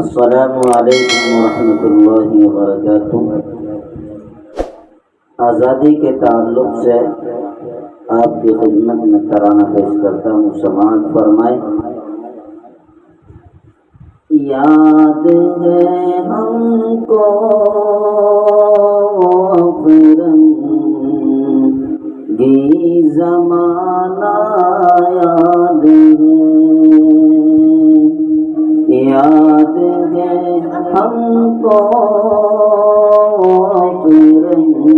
السلام علیکم ورحمۃ اللہ وبرکاتہ۔ آزادی کے تعلق سے آپ کی خدمت میں ترانہ پیش کرتا ہوں، سماعت فرمائے۔ یاد ہے ہم کو فرنگی زمانہ، یاد ہے ہم کو فرنگی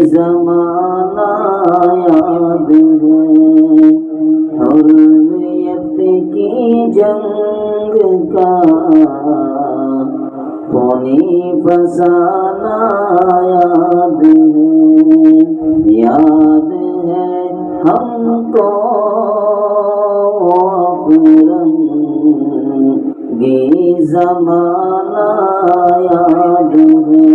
زمانہ، یاد ہے حریت کی جنگ کا خونی فسانہ، یاد ہے ہم کو فرنگی زمانہ، یاد ہے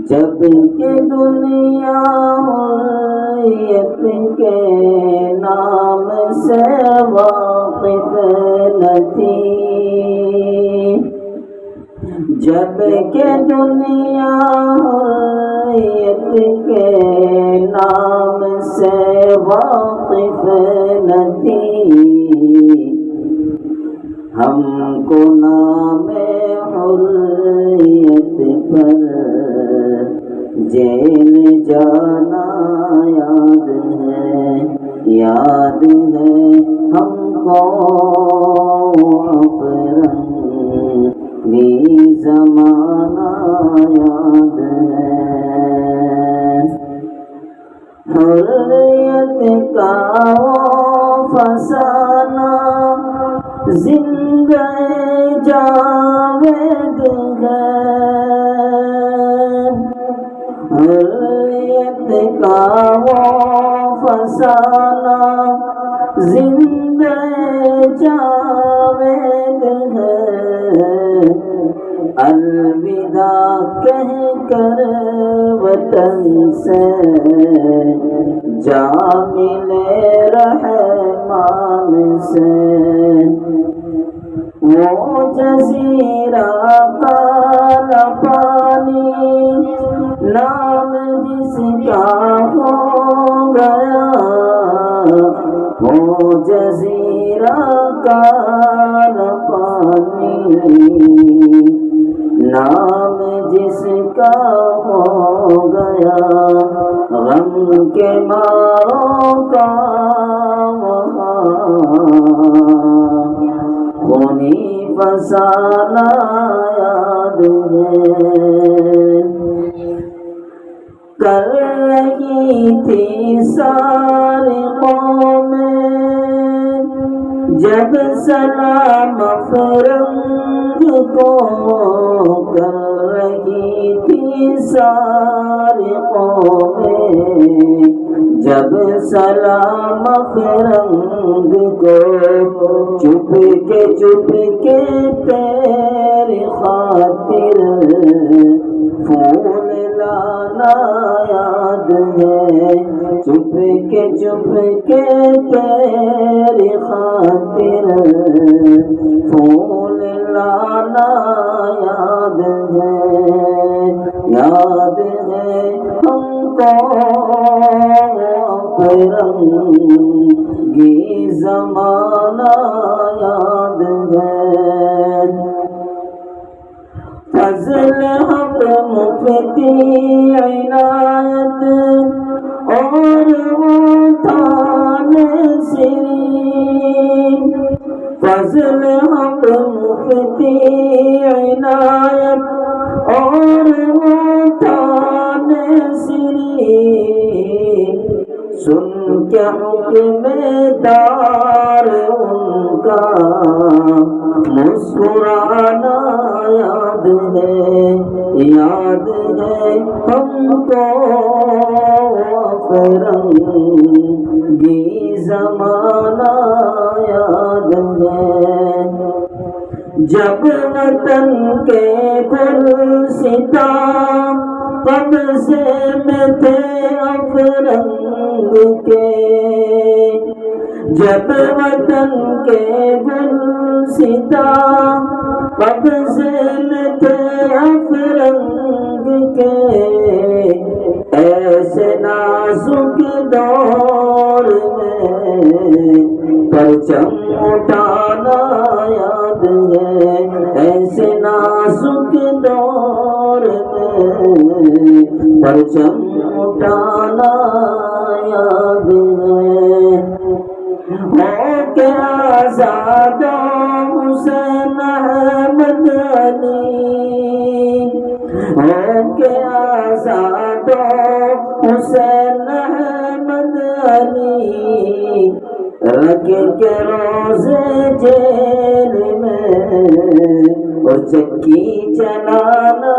جب کہ دنیا حریت کے نام سے واقف نہ تھی، جب کہ دنیا حریت کے نام سے واقف نہ تھی، ہم کو نام حریت پر جیل جانا، یاد ہے ہم کو فرنگی زمانہ، یاد ہے حریت کا وہ فسانہ زندہ جاوید ہے، حریت کا وہ فسانہ زندہ جاوید ہے، الوداع کہہ کر وطن سے جا ملے رحمان سے، وہ جزیرہ کالا پانی نام جس کا ہو گیا، وہ جزیرہ کالا پانی نام جس کا ہو گیا، غم کے ماروں کا خونی فسانہ، یاد ہے کر رہی تھی ساری قومیں جب سلام فرنگ کو، کر رہی تھی ساری قومیں جب سلام فرنگ کو، چپ کے تیری خاطر پھول لانا، یاد ہے چپ کے تیری خاطر پھول لانا، یاد ہے ہم کو فرنگی زمانہ، یاد ہے فضل حق مفتی عنایت اور وہ تانسری، فضل حق مفتی عنایت اور وہ تانسری، سن کے حکم دار ان کا مسکرانا، یاد ہے ہم کو فرنگی زمانہ، یاد ہے جب وطن کے گلستاں قبضے میں تھے افرنگ کے، جب وطن کے گلستاں قبض میں تھے افرنگ کے، ایسے نازک دور میں پرچم اٹھانا یاد ہے، ایسے نازک دور میں پرچم اٹھانا یاد ہے۔ ہو کے آزاد حسین احمد علی، ہو کے آزاد حسین احمد علی، رکھ کے روزے جیل میں اور چکی چلانا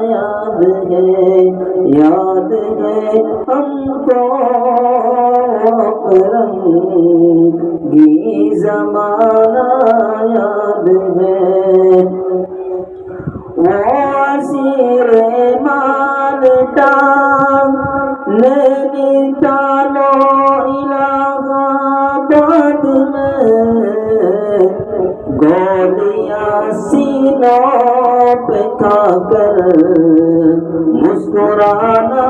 یاد ہے، یاد ہے ہم کو رنگی زمانہ یاد ہے۔ وہ اسیر مالٹا نینی تالو الہ آباد میں، گولیاں سینوں پہ کھا کر مسکرانا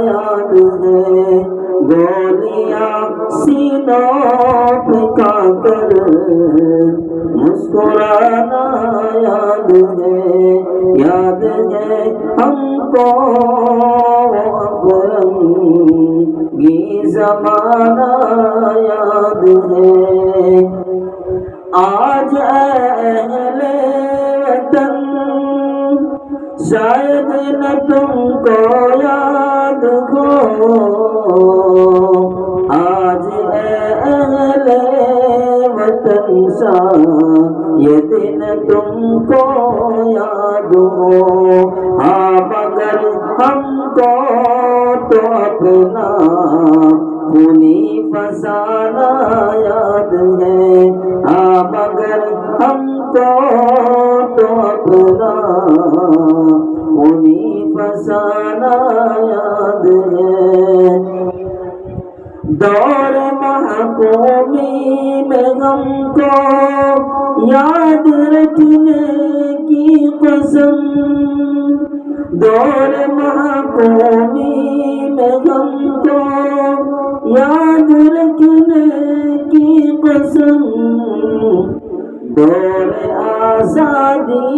یاد ہے، گولیاں سینوں پہ کھا کر مسکرانا یاد ہے، یاد ہے ہم کو رنگی زمانہ یاد ہے۔ آج اہل وطن شاید نہ تم کو یاد ہو، آج اہل وطن شاید نہ تم کو یاد ہو، ہاں مگر ہم کو تو اپنا خونی فسانہ یاد ہے، ہاں مگر ہم کو تو اپنا خونی فسانہ یاد ہے۔ دور محکومی میں ہم کو یاد رکھنے کی قسم، دور محکومی میں ہم کو یاد رکھنے کی قسم، دور آزادی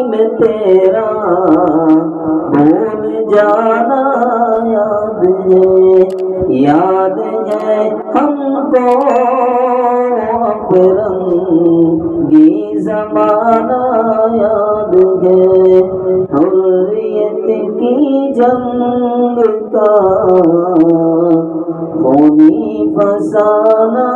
میں تیرا بھول جانا یاد ہے، یاد ہے ہم کو رنگی زمانہ یاد ہے، حریت کی جنگ کا خونی فسانہ